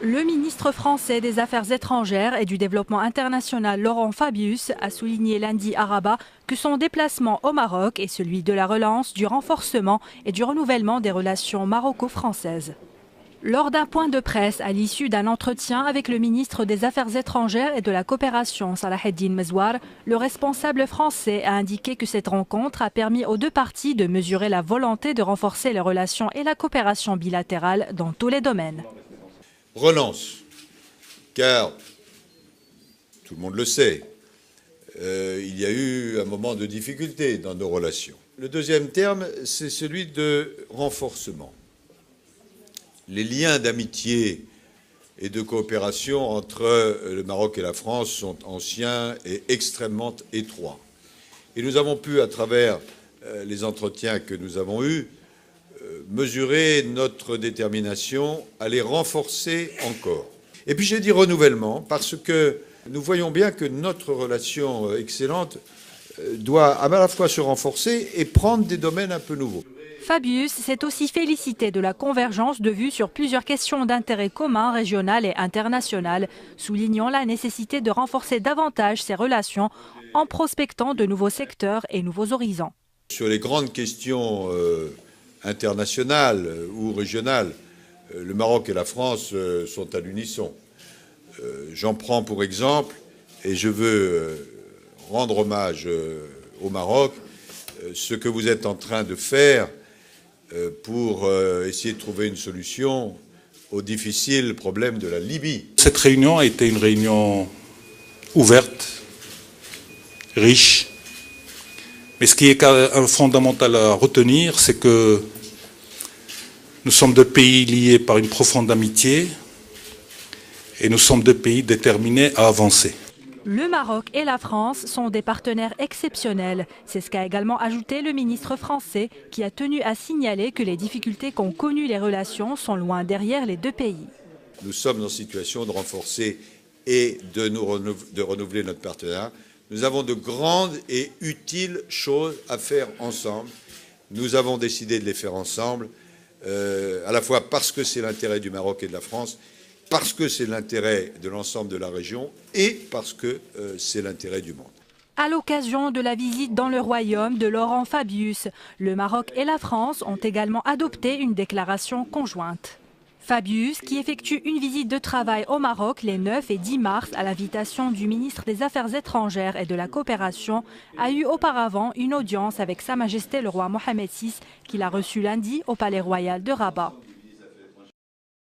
Le ministre français des Affaires étrangères et du Développement international Laurent Fabius a souligné lundi à Rabat que son déplacement au Maroc est celui de la relance, du renforcement et du renouvellement des relations maroco-françaises. Lors d'un point de presse à l'issue d'un entretien avec le ministre des Affaires étrangères et de la coopération Salaheddine Mezouar, le responsable français a indiqué que cette rencontre a permis aux deux parties de mesurer la volonté de renforcer les relations et la coopération bilatérale dans tous les domaines. Relance, car tout le monde le sait, il y a eu un moment de difficulté dans nos relations. Le deuxième terme, c'est celui de renforcement. Les liens d'amitié et de coopération entre le Maroc et la France sont anciens et extrêmement étroits. Et nous avons pu, à travers les entretiens que nous avons eus, mesurer notre détermination à les renforcer encore. Et puis j'ai dit renouvellement parce que nous voyons bien que notre relation excellente doit à la fois se renforcer et prendre des domaines un peu nouveaux. Fabius s'est aussi félicité de la convergence de vues sur plusieurs questions d'intérêt commun, régional et international, soulignant la nécessité de renforcer davantage ces relations en prospectant de nouveaux secteurs et nouveaux horizons. Sur les grandes questions internationales ou régionales, le Maroc et la France sont à l'unisson. J'en prends pour exemple, et je veux rendre hommage au Maroc, ce que vous êtes en train de faire pour essayer de trouver une solution au difficile problème de la Libye. Cette réunion a été une réunion ouverte, riche, mais ce qui est fondamental à retenir, c'est que nous sommes deux pays liés par une profonde amitié et nous sommes deux pays déterminés à avancer. Le Maroc et la France sont des partenaires exceptionnels. C'est ce qu'a également ajouté le ministre français qui a tenu à signaler que les difficultés qu'ont connues les relations sont loin derrière les deux pays. Nous sommes en situation de renforcer et de renouveler notre partenariat. Nous avons de grandes et utiles choses à faire ensemble. Nous avons décidé de les faire ensemble, à la fois parce que c'est l'intérêt du Maroc et de la France, parce que c'est l'intérêt de l'ensemble de la région et parce que c'est l'intérêt du monde. À l'occasion de la visite dans le royaume de Laurent Fabius, le Maroc et la France ont également adopté une déclaration conjointe. Fabius, qui effectue une visite de travail au Maroc les 9 et 10 mars à l'invitation du ministre des Affaires étrangères et de la coopération, a eu auparavant une audience avec Sa Majesté le roi Mohamed VI qu'il a reçu lundi au Palais royal de Rabat.